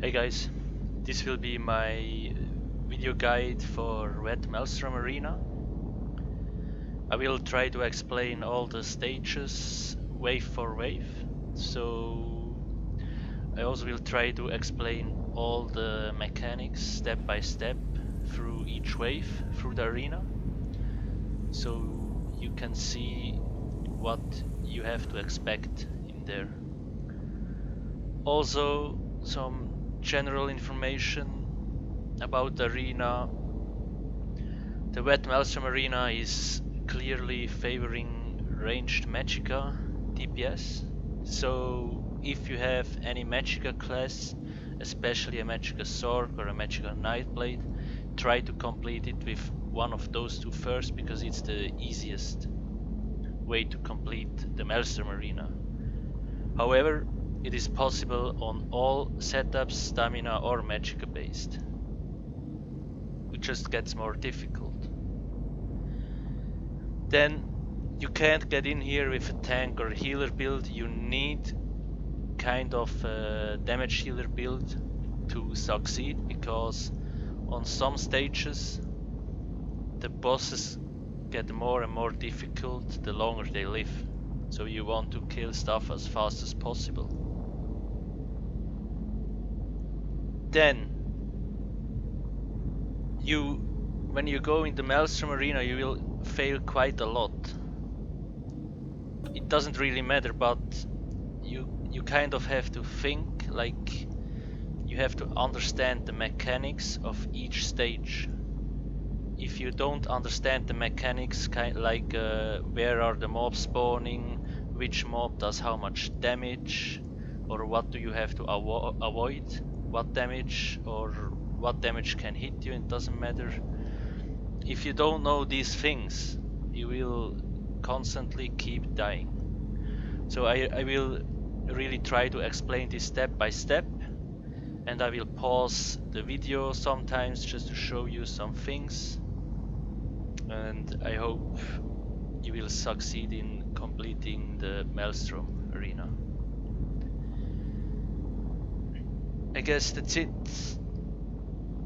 Hey guys, this will be my video guide for Red Maelstrom Arena. I will try to explain all the stages wave for wave, so I also will try to explain all the mechanics step by step through each wave through the arena, so you can see what you have to expect in there. Also some general information about the arena. The Wet Maelstrom Arena is clearly favoring ranged Magicka DPS, so if you have any Magicka class, especially a Magicka Sword or a Magicka Nightblade, try to complete it with one of those two first, because it's the easiest way to complete the Maelstrom Arena. However, it is possible on all setups, stamina or Magicka based. It just gets more difficult. Then you can't get in here with a tank or healer build. You need kind of a damage healer build to succeed, because on some stages the bosses get more and more difficult the longer they live, so you want to kill stuff as fast as possible. Then when you go in the Maelstrom Arena, you will fail quite a lot. It doesn't really matter, but you kind of have to think, like, you have to understand the mechanics of each stage. If you don't understand the mechanics, like where are the mobs spawning, which mob does how much damage, or what do you have to avoid, what damage, or what damage can hit you, it doesn't matter. If you don't know these things, you will constantly keep dying. So I will really try to explain this step by step, and I will pause the video sometimes just to show you some things, and I hope you will succeed in completing the Maelstrom Arena. I guess that's it.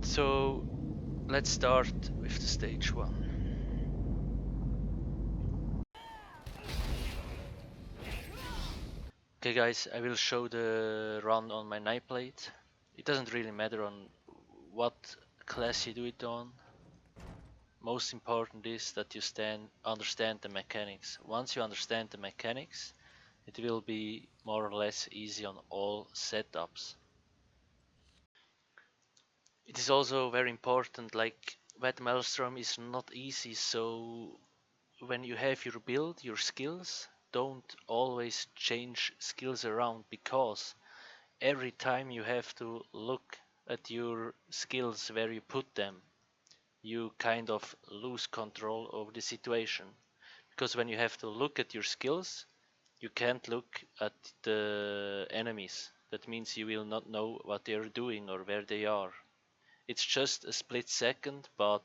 So let's start with the stage 1. Okay guys, I will show the run on my Nightblade. It doesn't really matter on what class you do it on. Most important is that you understand the mechanics. Once you understand the mechanics, it will be more or less easy on all setups. It is also very important, like, Wet Maelstrom is not easy, so when you have your build, your skills, don't always change skills around, because every time you have to look at your skills where you put them, you kind of lose control over the situation. Because when you have to look at your skills, you can't look at the enemies. That means you will not know what they are doing or where they are. It's just a split second, but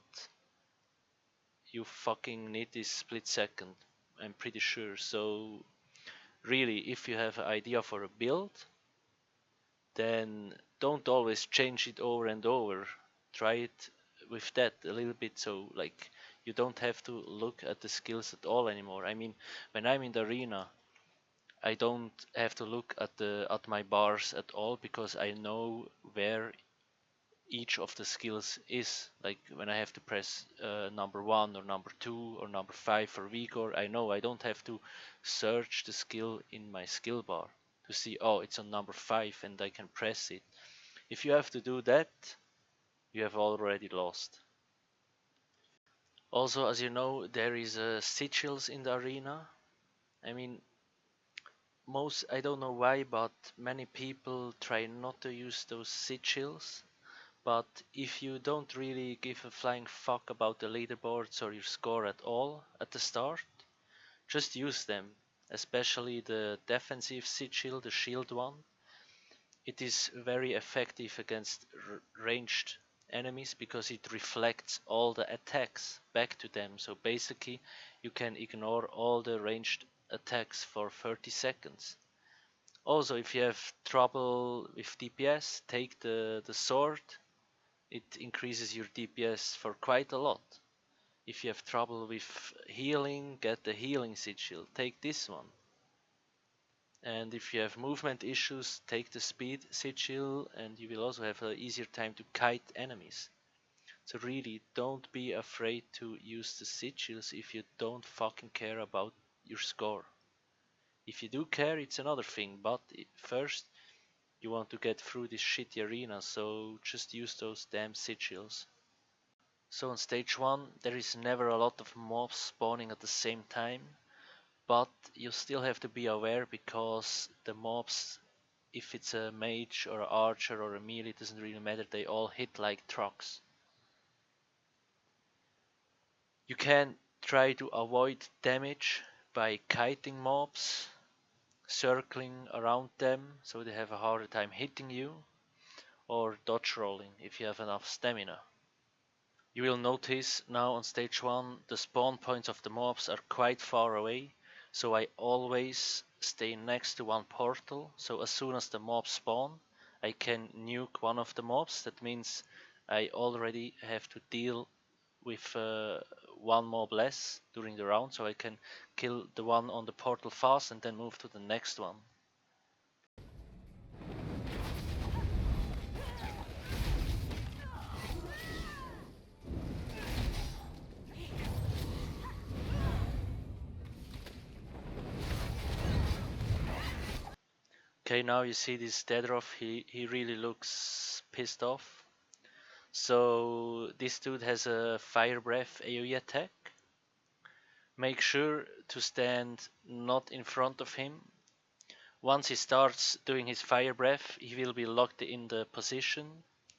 you fucking need this split second, I'm pretty sure. So really, if you have an idea for a build, then don't always change it over and over. Try it with that a little bit, so like you don't have to look at the skills at all anymore. I mean, when I'm in the arena, I don't have to look at my bars at all, because I know where each of the skills is. Like when I have to press number 1 or number 2 or number 5 for Vigor, I know I don't have to search the skill in my skill bar to see, oh, it's on number 5 and I can press it. If you have to do that, you have already lost. Also, as you know, there is sigils in the arena. I mean, I don't know why, but many people try not to use those sigils. But if you don't really give a flying fuck about the leaderboards or your score at all at the start, just use them, especially the defensive sigil, the shield one. It is very effective against ranged enemies, because it reflects all the attacks back to them. So basically you can ignore all the ranged attacks for 30 seconds. Also, if you have trouble with DPS, take the sword. It increases your DPS for quite a lot. If you have trouble with healing, get the healing sigil. Take this one. And if you have movement issues, take the speed sigil, and you will also have an easier time to kite enemies. So really, don't be afraid to use the sigils if you don't fucking care about your score. If you do care, it's another thing, but first you want to get through this shitty arena, so just use those damn sigils. So on stage 1 there is never a lot of mobs spawning at the same time, but you still have to be aware because the mobs, if it's a mage or an archer or a melee, it doesn't really matter, they all hit like trucks. You can try to avoid damage by kiting mobs, circling around them so they have a harder time hitting you, or dodge rolling if you have enough stamina. You will notice now on stage 1 the spawn points of the mobs are quite far away, so I always stay next to one portal, so as soon as the mobs spawn I can nuke one of the mobs. That means I already have to deal with one mob less during the round, so I can kill the one on the portal fast and then move to the next one. Okay, now you see this Deadroff, he really looks pissed off. So this dude has a Fire Breath AoE attack. Make sure to stand not in front of him. Once he starts doing his Fire Breath, he will be locked in the position,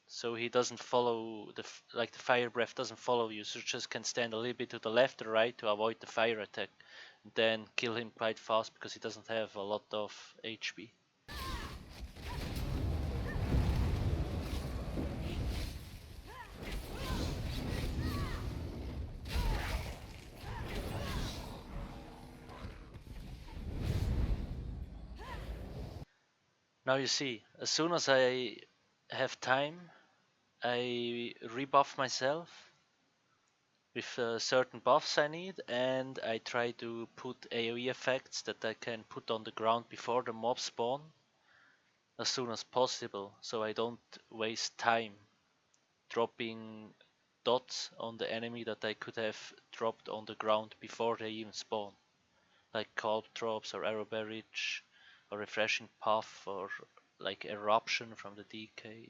so he doesn't follow the Fire Breath doesn't follow you. So you just can stand a little bit to the left or right to avoid the fire attack, and then kill him quite fast because he doesn't have a lot of HP. Now you see, as soon as I have time, I rebuff myself with certain buffs I need, and I try to put AoE effects that I can put on the ground before the mob spawn as soon as possible, so I don't waste time dropping dots on the enemy that I could have dropped on the ground before they even spawn, like Calp drops or Arrow Barrage or Refreshing Puff or like Eruption from the DK.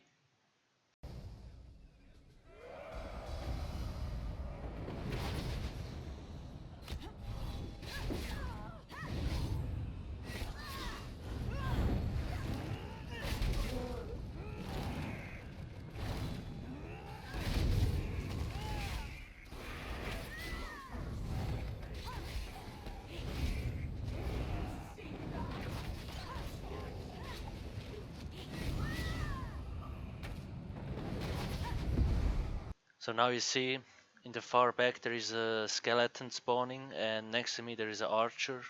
So now you see in the far back there is a skeleton spawning, and next to me there is an archer.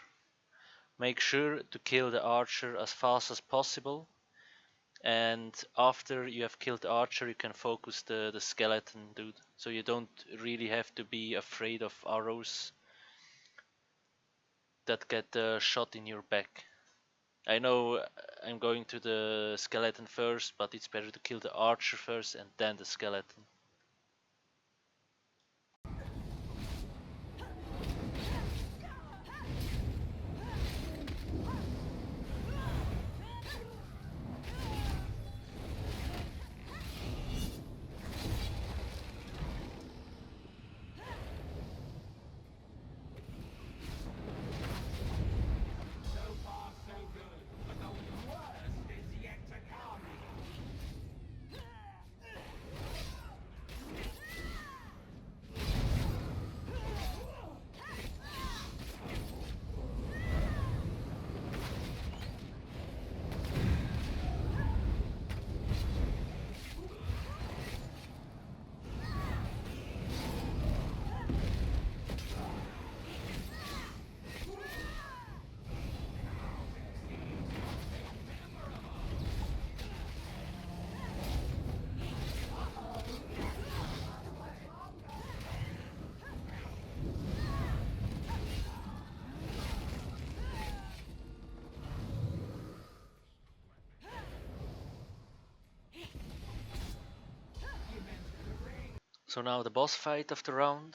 Make sure to kill the archer as fast as possible, and after you have killed the archer you can focus the skeleton dude, so you don't really have to be afraid of arrows that get shot in your back. I know I'm going to the skeleton first, but it's better to kill the archer first and then the skeleton. So now the boss fight of the round.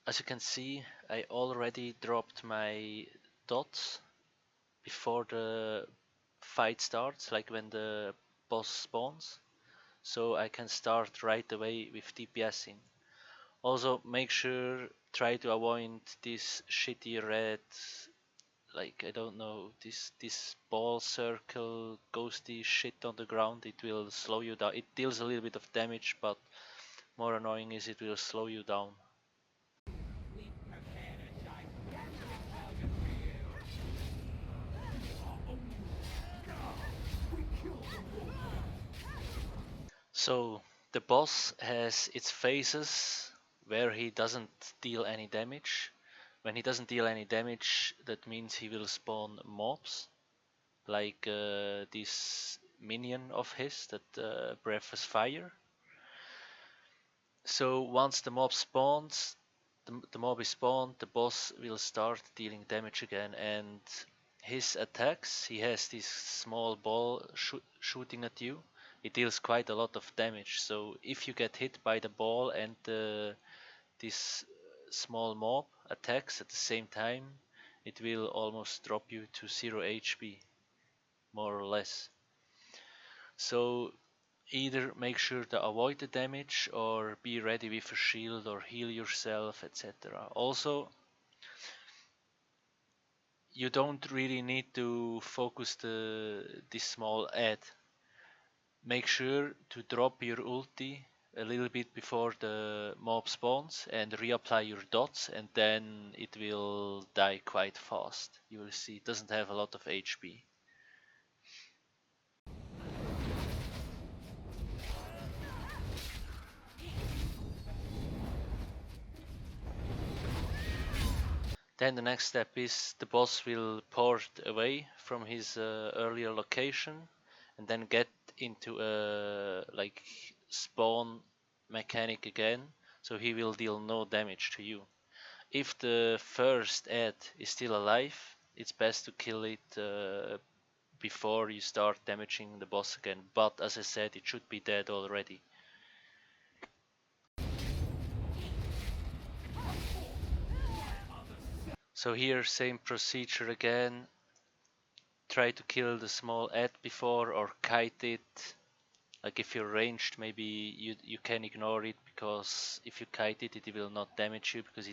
As you can see, I already dropped my dots before the fight starts, like when the boss spawns. So I can start right away with DPSing. Also make sure, try to avoid this shitty red, like I don't know, this ball circle ghosty shit on the ground. It will slow you down. It deals a little bit of damage, but more annoying is it will slow you down. So the boss has its phases where he doesn't deal any damage. When he doesn't deal any damage, that means he will spawn mobs, like this minion of his that breathes fire. So once the mob spawns, the mob is spawned, the boss will start dealing damage again, and his attacks, he has this small ball shooting at you. It deals quite a lot of damage, so if you get hit by the ball and this small mob attacks at the same time, it will almost drop you to 0 HP, more or less. So either make sure to avoid the damage or be ready with a shield or heal yourself, etc. Also, you don't really need to focus this small ad. Make sure to drop your ulti a little bit before the mob spawns and reapply your dots, and then it will die quite fast. You will see it doesn't have a lot of HP. Then the next step is the boss will port away from his earlier location and then get into a like spawn mechanic again, so he will deal no damage to you. If the first ad is still alive, it's best to kill it before you start damaging the boss again, but as I said, it should be dead already. So here, same procedure again. Try to kill the small ad before or kite it. Like if you're ranged, maybe you can ignore it, because if you kite it, it will not damage you because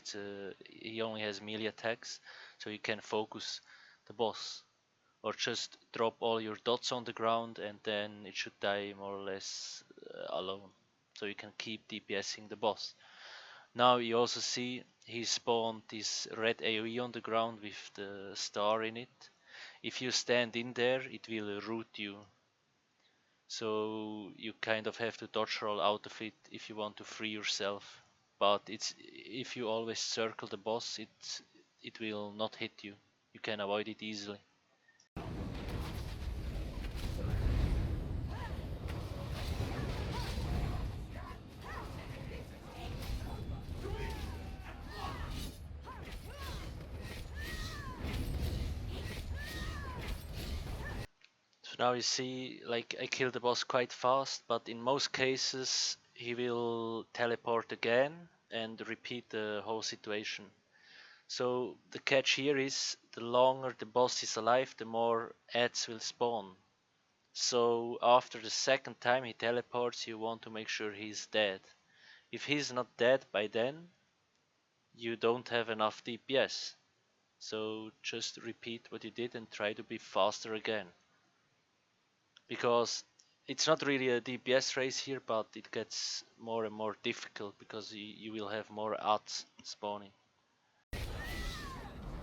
he only has melee attacks, so you can focus the boss. Or just drop all your dots on the ground and then it should die more or less alone. So you can keep DPSing the boss. Now you also see he spawned this red AoE on the ground with the star in it. If you stand in there, it will root you. So you kind of have to dodge roll out of it if you want to free yourself. But if you always circle the boss, it will not hit you. You can avoid it easily. So now you see, like I killed the boss quite fast, but in most cases he will teleport again and repeat the whole situation. So the catch here is, the longer the boss is alive, the more ads will spawn. So after the second time he teleports, you want to make sure he's dead. If he's not dead by then, you don't have enough DPS. So just repeat what you did and try to be faster again. Because it's not really a DPS race here, but it gets more and more difficult because you will have more ads spawning.